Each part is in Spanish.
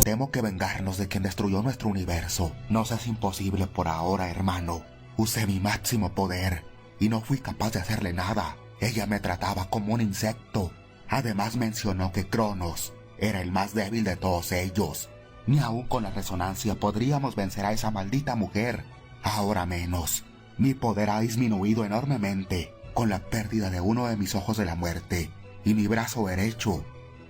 Tenemos que vengarnos de quien destruyó nuestro universo. Nos es imposible por ahora, hermano. Usé mi máximo poder y no fui capaz de hacerle nada. Ella me trataba como un insecto. Además mencionó que Cronos era el más débil de todos ellos. Ni aún con la resonancia podríamos vencer a esa maldita mujer. Ahora menos. Mi poder ha disminuido enormemente con la pérdida de uno de mis ojos de la muerte y mi brazo derecho.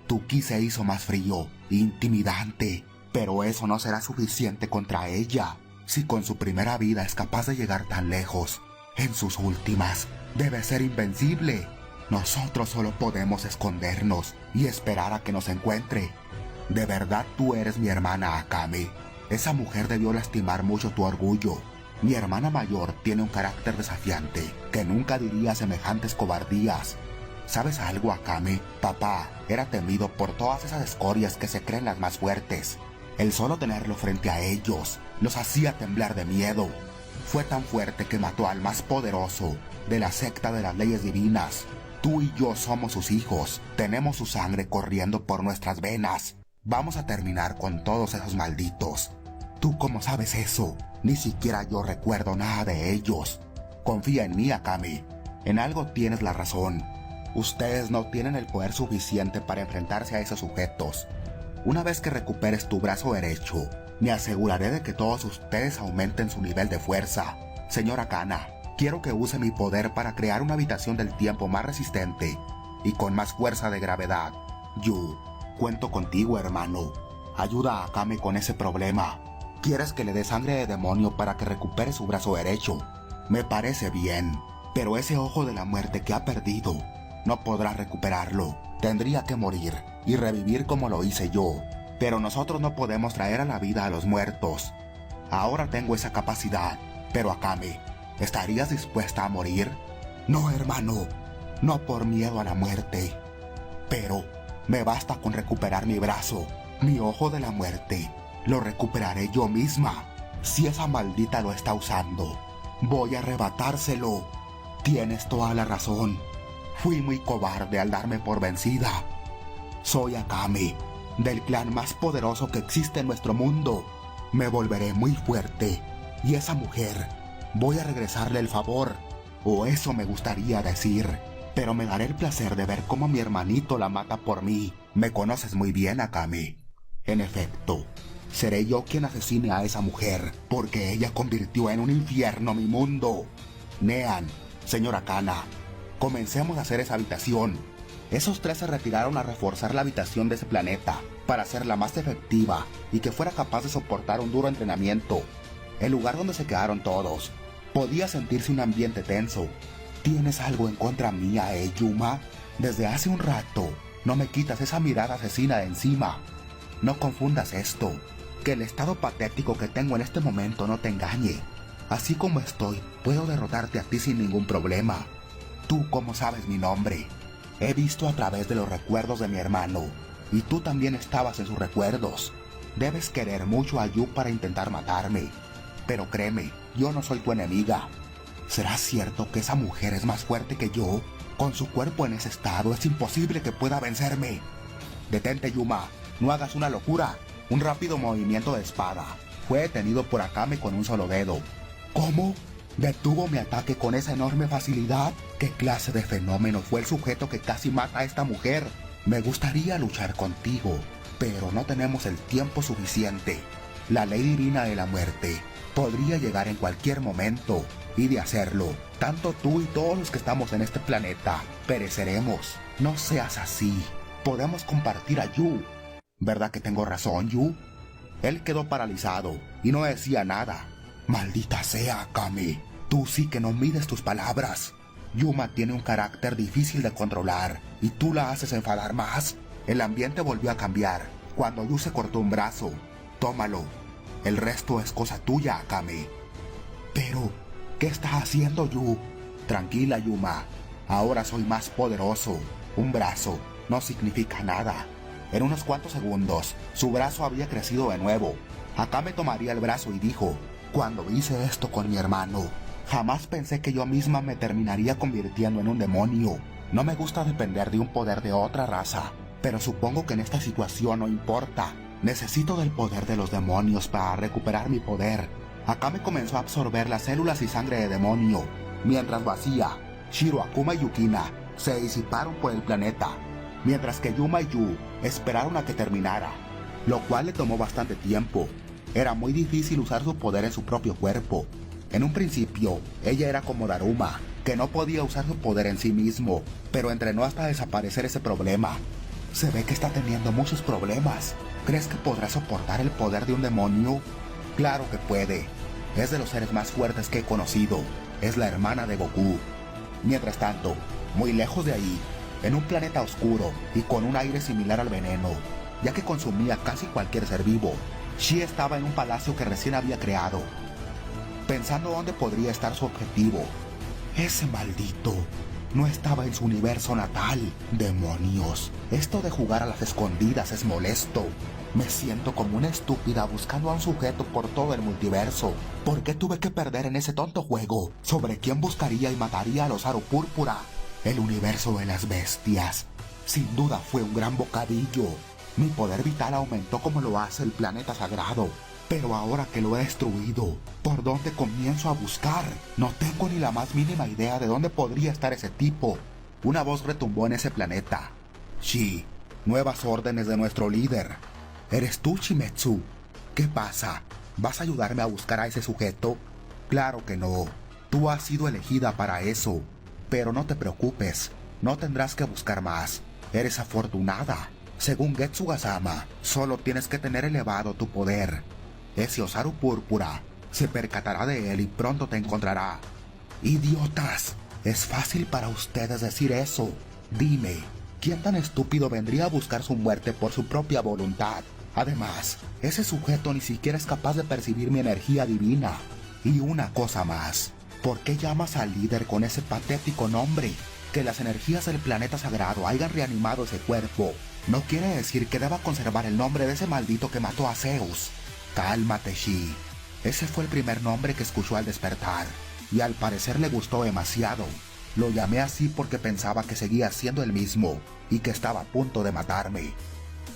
Tu ki se hizo más frío, intimidante, pero eso no será suficiente contra ella. Si con su primera vida es capaz de llegar tan lejos, en sus últimas debe ser invencible. Nosotros solo podemos escondernos y esperar a que nos encuentre. De verdad tú eres mi hermana Akame. Esa mujer debió lastimar mucho tu orgullo. Mi hermana mayor tiene un carácter desafiante que nunca diría semejantes cobardías. ¿Sabes algo, Akame? Papá era temido por todas esas escorias que se creen las más fuertes. El solo tenerlo frente a ellos los hacía temblar de miedo. Fue tan fuerte que mató al más poderoso de la secta de las leyes divinas. Tú y yo somos sus hijos. Tenemos su sangre corriendo por nuestras venas. Vamos a terminar con todos esos malditos. ¿Tú cómo sabes eso? Ni siquiera yo recuerdo nada de ellos. Confía en mí, Akame. En algo tienes la razón. Ustedes no tienen el poder suficiente para enfrentarse a esos sujetos. Una vez que recuperes tu brazo derecho, me aseguraré de que todos ustedes aumenten su nivel de fuerza. Señora Kana, quiero que use mi poder para crear una habitación del tiempo más resistente y con más fuerza de gravedad. Yu, cuento contigo, hermano. Ayuda a Akame con ese problema. ¿Quieres que le dé sangre de demonio para que recupere su brazo derecho? Me parece bien, pero ese ojo de la muerte que ha perdido no podrá recuperarlo. Tendría que morir y revivir como lo hice yo. Pero nosotros no podemos traer a la vida a los muertos. Ahora tengo esa capacidad. Pero Akame, ¿estarías dispuesta a morir? No, hermano. No por miedo a la muerte. Pero me basta con recuperar mi brazo. Mi ojo de la muerte lo recuperaré yo misma. Si esa maldita lo está usando, voy a arrebatárselo. Tienes toda la razón. Fui muy cobarde al darme por vencida. Soy Akame, del clan más poderoso que existe en nuestro mundo. Me volveré muy fuerte, y esa mujer, voy a regresarle el favor, o eso me gustaría decir. Pero me daré el placer de ver cómo mi hermanito la mata por mí. Me conoces muy bien, Akame. En efecto, seré yo quien asesine a esa mujer, porque ella convirtió en un infierno mi mundo. Nean, señora Kana, comencemos a hacer esa habitación. Esos tres se retiraron a reforzar la habitación de ese planeta para hacerla más efectiva y que fuera capaz de soportar un duro entrenamiento. El lugar donde se quedaron todos podía sentirse un ambiente tenso. ¿Tienes algo en contra mía, Yuma? Desde hace un rato no me quitas esa mirada asesina de encima. No confundas esto. Que el estado patético que tengo en este momento no te engañe. Así como estoy, puedo derrotarte a ti sin ningún problema. ¿Tú cómo sabes mi nombre? He visto a través de los recuerdos de mi hermano, y tú también estabas en sus recuerdos. Debes querer mucho a Yu para intentar matarme. Pero créeme, yo no soy tu enemiga. ¿Será cierto que esa mujer es más fuerte que yo? Con su cuerpo en ese estado es imposible que pueda vencerme. Detente, Yuma, no hagas una locura. Un rápido movimiento de espada. Fue detenido por Akame con un solo dedo. ¿Cómo? ¿Detuvo mi ataque con esa enorme facilidad? ¿Qué clase de fenómeno fue el sujeto que casi mata a esta mujer? Me gustaría luchar contigo, pero no tenemos el tiempo suficiente. La ley divina de la muerte podría llegar en cualquier momento, y de hacerlo, tanto tú y todos los que estamos en este planeta pereceremos. No seas así. Podemos compartir a Yu. ¿Verdad que tengo razón, Yu? Él quedó paralizado y no decía nada. Maldita sea, Akame. Tú sí que no mides tus palabras. Yuma tiene un carácter difícil de controlar y tú la haces enfadar más. El ambiente volvió a cambiar cuando Yu se cortó un brazo. Tómalo. El resto es cosa tuya, Akame. Pero ¿Qué estás haciendo, Yu? Tranquila, Yuma. Ahora soy más poderoso. Un brazo no significa nada. En unos cuantos segundos, su brazo había crecido de nuevo. Akame tomaría el brazo y dijo: cuando hice esto con mi hermano, jamás pensé que yo misma me terminaría convirtiendo en un demonio. No me gusta depender de un poder de otra raza, pero supongo que en esta situación no importa. Necesito del poder de los demonios para recuperar mi poder. Akame comenzó a absorber las células y sangre de demonio. Mientras lo hacía, Shiro, Akuma y Yukina se disiparon por el planeta, mientras que Yuma y Yu esperaron a que terminara, lo cual le tomó bastante tiempo. Era muy difícil usar su poder en su propio cuerpo. En un principio, ella era como Daruma, que no podía usar su poder en sí mismo, pero entrenó hasta desaparecer ese problema. Se ve que está teniendo muchos problemas. ¿Crees que podrá soportar el poder de un demonio? Claro que puede. Es de los seres más fuertes que he conocido. Es la hermana de Goku. Mientras tanto, muy lejos de ahí, en un planeta oscuro y con un aire similar al veneno, ya que consumía casi cualquier ser vivo, Shi estaba en un palacio que recién había creado, pensando dónde podría estar su objetivo. Ese maldito no estaba en su universo natal. ¡Demonios! Esto de jugar a las escondidas es molesto. Me siento como una estúpida buscando a un sujeto por todo el multiverso. ¿Por qué tuve que perder en ese tonto juego? ¿Sobre quién buscaría y mataría a los Aro Púrpura? El universo de las bestias. Sin duda fue un gran bocadillo. Mi poder vital aumentó como lo hace el planeta sagrado. Pero ahora que lo he destruido, ¿por dónde comienzo a buscar? No tengo ni la más mínima idea de dónde podría estar ese tipo. Una voz retumbó en ese planeta. Shi, nuevas órdenes de nuestro líder. ¿Eres tú, Shimetsu? ¿Qué pasa? ¿Vas a ayudarme a buscar a ese sujeto? Claro que no. Tú has sido elegida para eso. Pero no te preocupes, no tendrás que buscar más. Eres afortunada. Según Getsuga-sama, solo tienes que tener elevado tu poder. Ese Osaru Púrpura se percatará de él y pronto te encontrará. ¡Idiotas! Es fácil para ustedes decir eso. Dime, ¿quién tan estúpido vendría a buscar su muerte por su propia voluntad? Además, ese sujeto ni siquiera es capaz de percibir mi energía divina. Y una cosa más, ¿por qué llamas al líder con ese patético nombre? Que las energías del planeta sagrado hayan reanimado ese cuerpo no quiere decir que deba conservar el nombre de ese maldito que mató a Zeus. Cálmate, Shi. Ese fue el primer nombre que escuchó al despertar, y al parecer le gustó demasiado. Lo llamé así porque pensaba que seguía siendo el mismo, y que estaba a punto de matarme.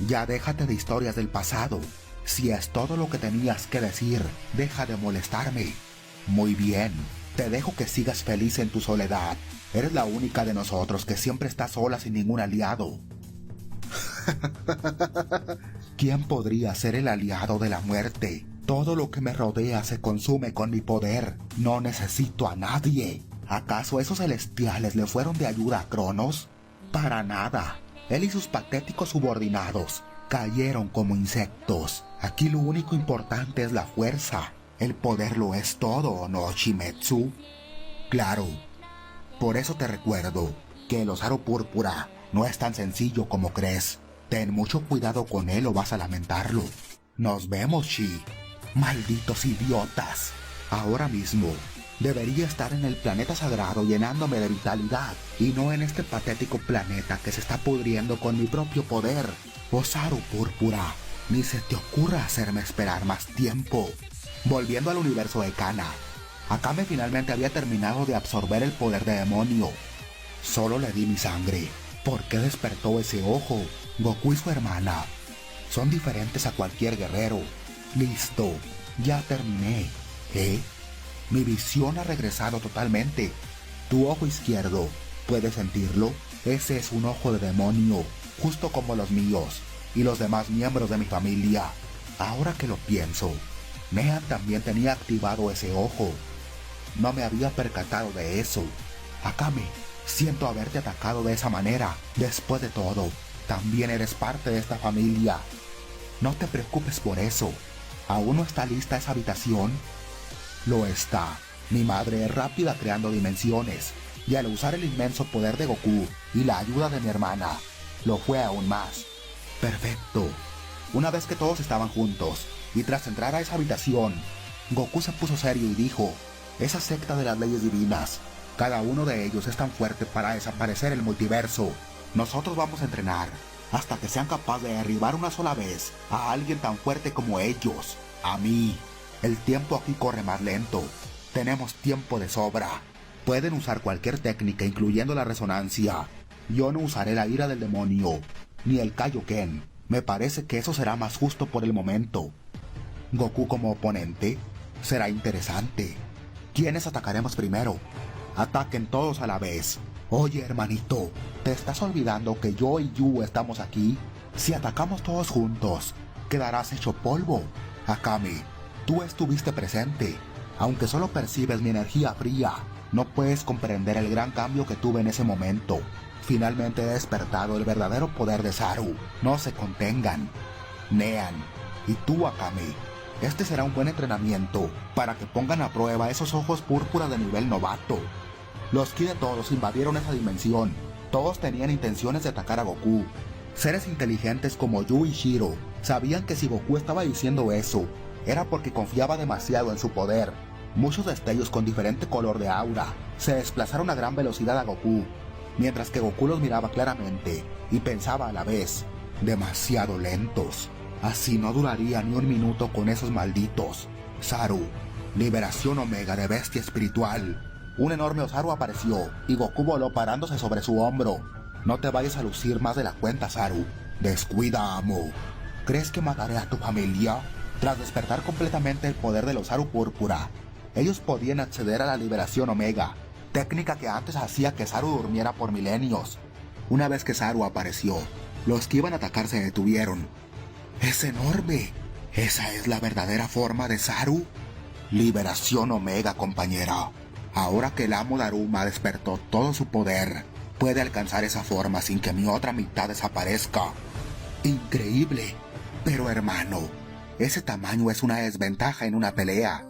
Ya déjate de historias del pasado. Si es todo lo que tenías que decir, deja de molestarme. Muy bien, te dejo que sigas feliz en tu soledad. Eres la única de nosotros que siempre está sola sin ningún aliado. ¿Quién podría ser el aliado de la muerte? Todo lo que me rodea se consume con mi poder. No necesito a nadie. ¿Acaso esos celestiales le fueron de ayuda a Cronos? Para nada. Él y sus patéticos subordinados cayeron como insectos. Aquí lo único importante es la fuerza. El poder lo es todo, ¿no, Shimetsu? Claro. Por eso te recuerdo que el Osaru Púrpura no es tan sencillo como crees. Ten mucho cuidado con él o vas a lamentarlo. Nos vemos, Shi. Malditos idiotas. Ahora mismo debería estar en el planeta sagrado llenándome de vitalidad y no en este patético planeta que se está pudriendo con mi propio poder. Osaru Púrpura, ni se te ocurra hacerme esperar más tiempo. Volviendo al universo de Kana, Akame finalmente había terminado de absorber el poder de demonio. Solo le di mi sangre. ¿Por qué despertó ese ojo? Goku y su hermana son diferentes a cualquier guerrero. Listo, ya terminé. Mi visión ha regresado totalmente. Tu ojo izquierdo, ¿puedes sentirlo? Ese es un ojo de demonio, justo como los míos y los demás miembros de mi familia. Ahora que lo pienso, Nehan también tenía activado ese ojo. No me había percatado de eso. Akame, siento haberte atacado de esa manera. Después de todo, también eres parte de esta familia. No te preocupes por eso. ¿Aún no está lista esa habitación? Lo está. Mi madre es rápida creando dimensiones, y al usar el inmenso poder de Goku y la ayuda de mi hermana, lo fue aún más. Perfecto. Una vez que todos estaban juntos, y tras entrar a esa habitación, Goku se puso serio y dijo: esa secta de las leyes divinas. Cada uno de ellos es tan fuerte para desaparecer el multiverso. Nosotros vamos a entrenar hasta que sean capaces de derribar una sola vez a alguien tan fuerte como ellos. A mí. El tiempo aquí corre más lento. Tenemos tiempo de sobra. Pueden usar cualquier técnica, incluyendo la resonancia. Yo no usaré la ira del demonio, ni el Kaioken. Me parece que eso será más justo por el momento. Goku como oponente será interesante. ¿Quiénes atacaremos primero? Ataquen todos a la vez. Oye, hermanito, ¿te estás olvidando que yo y Yu estamos aquí? Si atacamos todos juntos, quedarás hecho polvo. Akame, tú estuviste presente. Aunque solo percibes mi energía fría, no puedes comprender el gran cambio que tuve en ese momento. Finalmente he despertado el verdadero poder de Saru. No se contengan. Nean, y tú, Akame, este será un buen entrenamiento para que pongan a prueba esos ojos púrpura de nivel novato. Los ki de todos invadieron esa dimensión. Todos tenían intenciones de atacar a Goku. Seres inteligentes como Yu y Shiro sabían que si Goku estaba diciendo eso, era porque confiaba demasiado en su poder. Muchos destellos con diferente color de aura se desplazaron a gran velocidad a Goku, mientras que Goku los miraba claramente y pensaba a la vez, demasiado lentos. Así no duraría ni un minuto con esos malditos. Saru, liberación omega de bestia espiritual. Un enorme Osaru apareció y Goku voló parándose sobre su hombro. No te vayas a lucir más de la cuenta, Saru. Descuida, amo. ¿Crees que mataré a tu familia? Tras despertar completamente el poder del Osaru púrpura, ellos podían acceder a la liberación omega, técnica que antes hacía que Saru durmiera por milenios. Una vez que Saru apareció, los que iban a atacar se detuvieron. ¡Es enorme! ¿Esa es la verdadera forma de Saru? Liberación omega, compañera. Ahora que el amo Daruma despertó todo su poder, puede alcanzar esa forma sin que mi otra mitad desaparezca. Increíble. Pero hermano, ese tamaño es una desventaja en una pelea.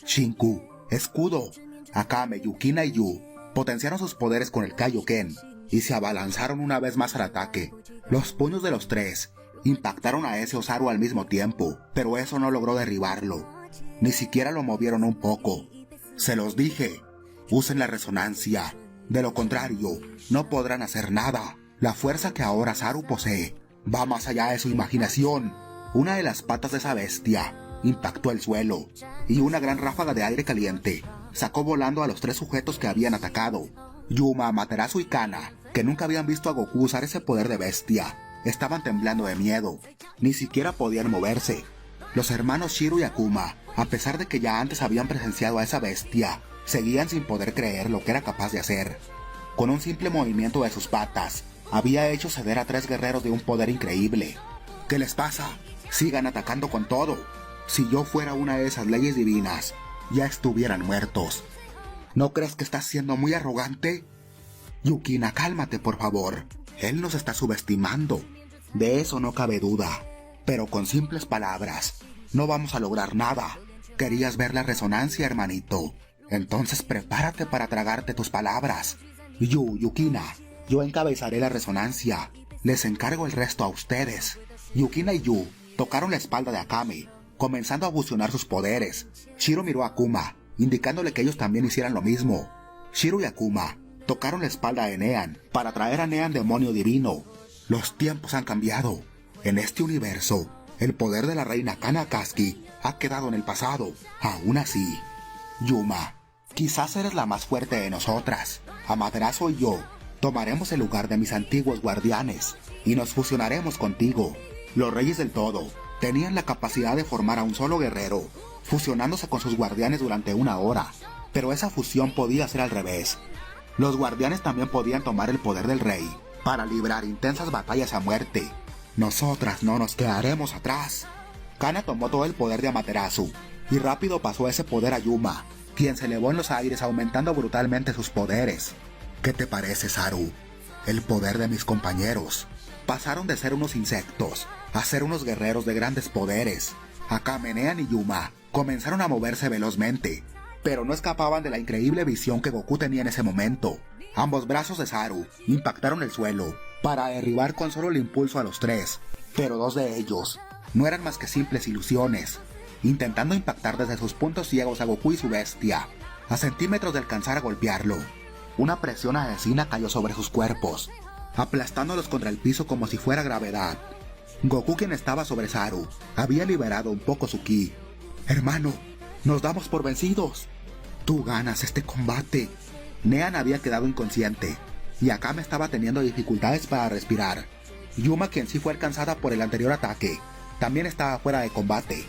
Shinku, escudo. Akame, Yukina y Yu potenciaron sus poderes con el Kaioken y se abalanzaron una vez más al ataque. Los puños de los tres impactaron a ese Osaru al mismo tiempo, pero eso no logró derribarlo. Ni siquiera lo movieron un poco. Se los dije, usen la resonancia. De lo contrario, no podrán hacer nada. La fuerza que ahora Saru posee va más allá de su imaginación. Una de las patas de esa bestia impactó el suelo, y una gran ráfaga de aire caliente sacó volando a los tres sujetos que habían atacado. Yuma, Amaterasu y Kana, que nunca habían visto a Goku usar ese poder de bestia, estaban temblando de miedo. Ni siquiera podían moverse. Los hermanos Shiro y Akuma, a pesar de que ya antes habían presenciado a esa bestia, seguían sin poder creer lo que era capaz de hacer. Con un simple movimiento de sus patas, había hecho ceder a tres guerreros de un poder increíble. ¿Qué les pasa? Sigan atacando con todo. Si yo fuera una de esas leyes divinas, ya estuvieran muertos. ¿No crees que estás siendo muy arrogante? Yukina, cálmate, por favor. Él nos está subestimando. De eso no cabe duda. Pero con simples palabras, no vamos a lograr nada. ¿Querías ver la resonancia, hermanito? Entonces prepárate para tragarte tus palabras. Yukina, yo encabezaré la resonancia. Les encargo el resto a ustedes. Yukina y Yu tocaron la espalda de Akame, comenzando a fusionar sus poderes. Shiro miró a Akuma, indicándole que ellos también hicieran lo mismo. Shiro y Akuma tocaron la espalda de Nean para traer a Nean demonio divino. Los tiempos han cambiado. En este universo, el poder de la reina Kana Akatsuki ha quedado en el pasado. Aún así, Yuma, quizás eres la más fuerte de nosotras. Amaterasu y yo tomaremos el lugar de mis antiguos guardianes y nos fusionaremos contigo. Los reyes del todo tenían la capacidad de formar a un solo guerrero, fusionándose con sus guardianes durante una hora, pero esa fusión podía ser al revés. Los guardianes también podían tomar el poder del rey para librar intensas batallas a muerte. Nosotras no nos quedaremos atrás. Kana tomó todo el poder de Amaterasu y rápido pasó ese poder a Yuma, quien se elevó en los aires aumentando brutalmente sus poderes. ¿Qué te parece, Saru? El poder de mis compañeros. Pasaron de ser unos insectos a ser unos guerreros de grandes poderes. Akame, Nean y Yuma comenzaron a moverse velozmente, pero no escapaban de la increíble visión que Goku tenía en ese momento. Ambos brazos de Saru impactaron el suelo para derribar con solo el impulso a los tres, pero dos de ellos no eran más que simples ilusiones, intentando impactar desde sus puntos ciegos a Goku y su bestia. a centímetros de alcanzar a golpearlo. Una presión asesina cayó sobre sus cuerpos, aplastándolos contra el piso como si fuera gravedad. Goku, quien estaba sobre Saru, había liberado un poco su ki. «Hermano, nos damos por vencidos. Tú ganas este combate». Nean había quedado inconsciente, y Akame estaba teniendo dificultades para respirar. Yuma, quien sí fue alcanzada por el anterior ataque, también estaba fuera de combate.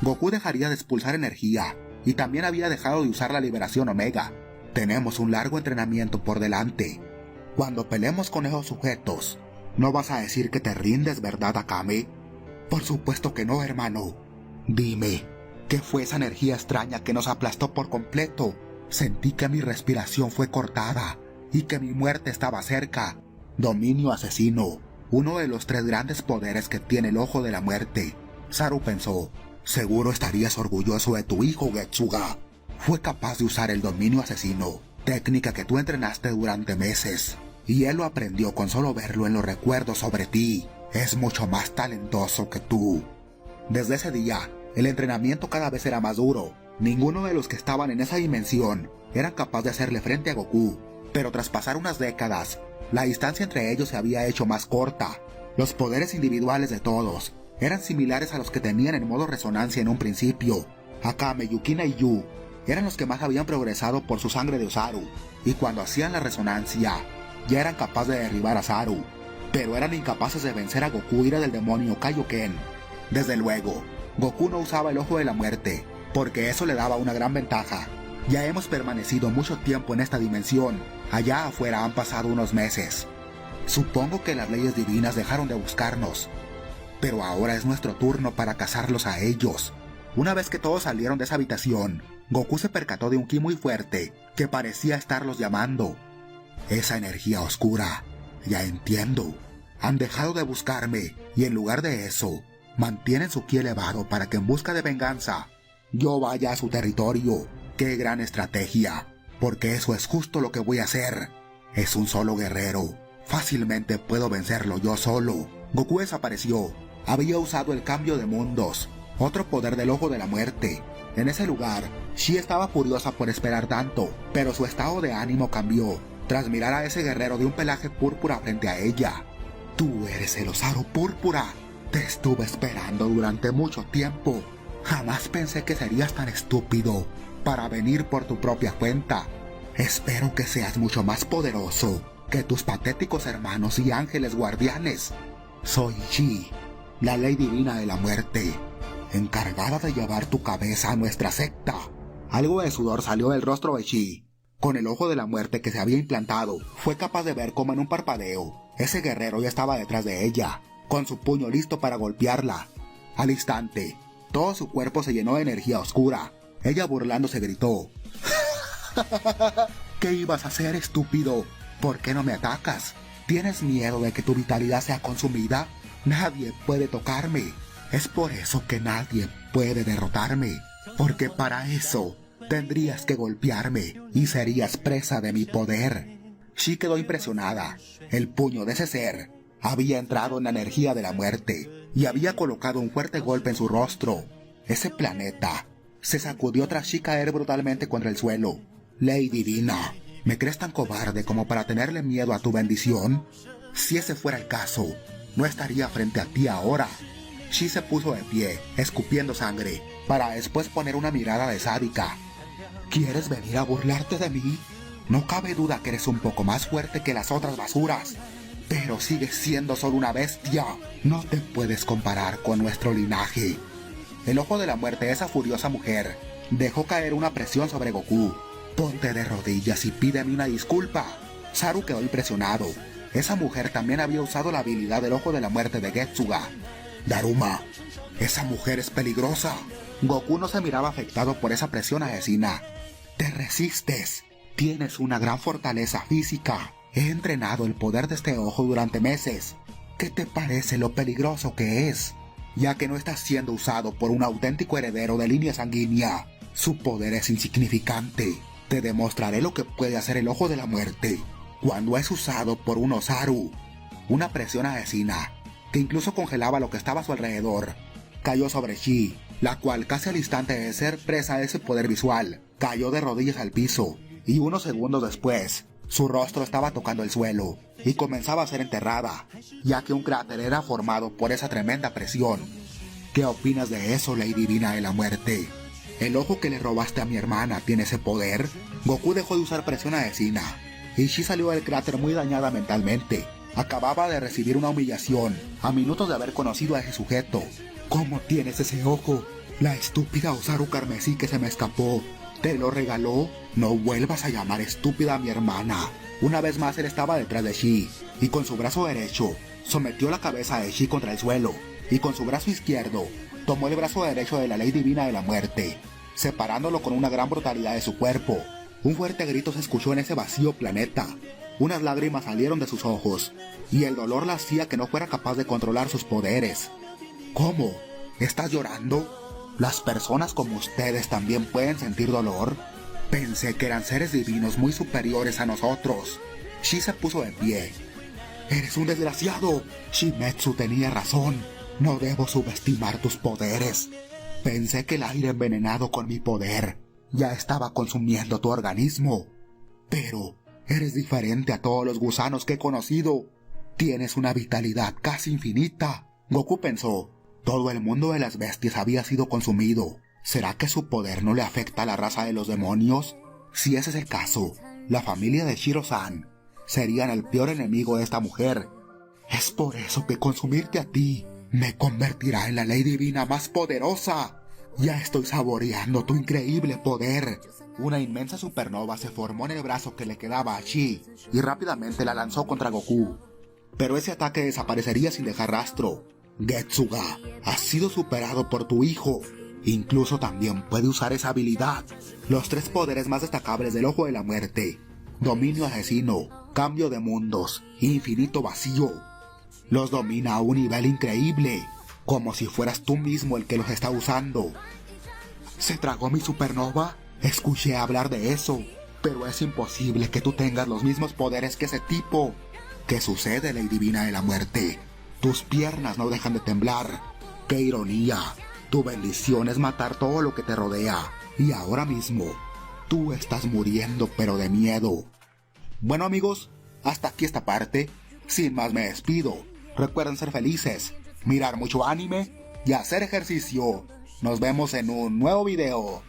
Goku dejaría de expulsar energía, y también había dejado de usar la liberación Omega. Tenemos un largo entrenamiento por delante. Cuando peleemos con esos sujetos, ¿no vas a decir que te rindes, verdad, Akame? Por supuesto que no, hermano. Dime, ¿qué fue esa energía extraña que nos aplastó por completo? Sentí que mi respiración fue cortada y que mi muerte estaba cerca. Dominio asesino, uno de los 3 grandes poderes que tiene el ojo de la muerte. Saru pensó, seguro estarías orgulloso de tu hijo, Getsuga. Fue capaz de usar el dominio asesino, técnica que tú entrenaste durante meses, y él lo aprendió con solo verlo en los recuerdos sobre ti. Es mucho más talentoso que tú. Desde ese día, el entrenamiento cada vez era más duro. Ninguno de los que estaban en esa dimensión era capaz de hacerle frente a Goku, pero tras pasar unas décadas, la distancia entre ellos se había hecho más corta. Los poderes individuales de todos eran similares a los que tenían en modo resonancia en un principio. Akame, Yukina y Yu eran los que más habían progresado por su sangre de Osaru, y cuando hacían la resonancia, ya eran capaces de derribar a Saru, pero eran incapaces de vencer a Goku, ira del demonio Kaioken. Desde luego, Goku no usaba el ojo de la muerte, porque eso le daba una gran ventaja. Ya hemos permanecido mucho tiempo en esta dimensión, allá afuera han pasado unos meses. Supongo que las leyes divinas dejaron de buscarnos, pero ahora es nuestro turno para cazarlos a ellos. Una vez que todos salieron de esa habitación, Goku se percató de un ki muy fuerte que parecía estarlos llamando. Esa energía oscura, ya entiendo. Han dejado de buscarme y en lugar de eso, mantienen su ki elevado para que en busca de venganza yo vaya a su territorio. ¡Qué gran estrategia! Porque eso es justo lo que voy a hacer. Es un solo guerrero. Fácilmente puedo vencerlo yo solo. Goku desapareció. Había usado el cambio de mundos, otro poder del ojo de la muerte. En ese lugar, Shi estaba furiosa por esperar tanto, pero su estado de ánimo cambió tras mirar a ese guerrero de un pelaje púrpura frente a ella. Tú eres el Osaru Púrpura. Te estuve esperando durante mucho tiempo. Jamás pensé que serías tan estúpido para venir por tu propia cuenta. Espero que seas mucho más poderoso que tus patéticos hermanos y ángeles guardianes. Soy Shi, la ley divina de la muerte, encargada de llevar tu cabeza a nuestra secta. Algo de sudor salió del rostro de Shi. Con el ojo de la muerte que se había implantado, fue capaz de ver cómo en un parpadeo, ese guerrero ya estaba detrás de ella, con su puño listo para golpearla. Al instante, todo su cuerpo se llenó de energía oscura. Ella burlándose gritó, ¿qué ibas a hacer, estúpido? ¿Por qué no me atacas? ¿Tienes miedo de que tu vitalidad sea consumida? Nadie puede tocarme. Es por eso que nadie puede derrotarme, porque para eso tendrías que golpearme y serías presa de mi poder. Shi quedó impresionada. El puño de ese ser había entrado en la energía de la muerte y había colocado un fuerte golpe en su rostro. Ese planeta se sacudió tras Shi caer brutalmente contra el suelo. Ley divina, ¿me crees tan cobarde como para tenerle miedo a tu bendición? Si ese fuera el caso, no estaría frente a ti ahora. Shi se puso de pie, escupiendo sangre, para después poner una mirada de sádica. ¿Quieres venir a burlarte de mí? No cabe duda que eres un poco más fuerte que las otras basuras, pero sigues siendo solo una bestia. No te puedes comparar con nuestro linaje. El ojo de la muerte, esa furiosa mujer, dejó caer una presión sobre Goku. Ponte de rodillas y pídeme una disculpa. Saru quedó impresionado. Esa mujer también había usado la habilidad del ojo de la muerte de Getsuga. Daruma, esa mujer es peligrosa. Goku no se miraba afectado por esa presión asesina. Te resistes. Tienes una gran fortaleza física. He entrenado el poder de este ojo durante meses. ¿Qué te parece lo peligroso que es? Ya que no está siendo usado por un auténtico heredero de línea sanguínea, su poder es insignificante. Te demostraré lo que puede hacer el ojo de la muerte cuando es usado por un Osaru. Una presión asesina, que incluso congelaba lo que estaba a su alrededor, cayó sobre Shi, la cual casi al instante de ser presa de ese poder visual, cayó de rodillas al piso, y unos segundos después, su rostro estaba tocando el suelo, y comenzaba a ser enterrada, ya que un cráter era formado por esa tremenda presión. ¿Qué opinas de eso, Ley Divina de la Muerte? ¿El ojo que le robaste a mi hermana tiene ese poder? Goku dejó de usar presión asesina, y Shi salió del cráter muy dañada mentalmente. Acababa de recibir una humillación, a minutos de haber conocido a ese sujeto. ¿Cómo tienes ese ojo? La estúpida Osaru Carmesí que se me escapó, ¿te lo regaló? No vuelvas a llamar estúpida a mi hermana. Una vez más él estaba detrás de Shi, y con su brazo derecho, sometió la cabeza de Shi contra el suelo, y con su brazo izquierdo, tomó el brazo derecho de la Ley Divina de la Muerte, separándolo con una gran brutalidad de su cuerpo. Un fuerte grito se escuchó en ese vacío planeta. Unas lágrimas salieron de sus ojos, y el dolor la hacía que no fuera capaz de controlar sus poderes. ¿Cómo? ¿Estás llorando? ¿Las personas como ustedes también pueden sentir dolor? Pensé que eran seres divinos muy superiores a nosotros. Shi se puso de pie. ¡Eres un desgraciado! Shimetsu tenía razón. No debo subestimar tus poderes. Pensé que el aire envenenado con mi poder ya estaba consumiendo tu organismo. Pero eres diferente a todos los gusanos que he conocido. Tienes una vitalidad casi infinita. Goku pensó. Todo el mundo de las bestias había sido consumido. ¿Será que su poder no le afecta a la raza de los demonios? Si ese es el caso, la familia de Shiro-san serían el peor enemigo de esta mujer. Es por eso que consumirte a ti me convertirá en la ley divina más poderosa. Ya estoy saboreando tu increíble poder. Una inmensa supernova se formó en el brazo que le quedaba a Shi y rápidamente la lanzó contra Goku. Pero ese ataque desaparecería sin dejar rastro. Getsuga, has sido superado por tu hijo. Incluso también puede usar esa habilidad. Los tres poderes más destacables del Ojo de la Muerte: dominio asesino, cambio de mundos, infinito vacío. Los domina a un nivel increíble, como si fueras tú mismo el que los está usando. ¿Se tragó mi supernova? Escuché hablar de eso, pero es imposible que tú tengas los mismos poderes que ese tipo. ¿Qué sucede, Ley Divina de la Muerte? Tus piernas no dejan de temblar. ¡Qué ironía! Tu bendición es matar todo lo que te rodea. Y ahora mismo, tú estás muriendo pero de miedo. Bueno amigos, hasta aquí esta parte. Sin más me despido. Recuerden ser felices, mirar mucho anime y hacer ejercicio. Nos vemos en un nuevo video.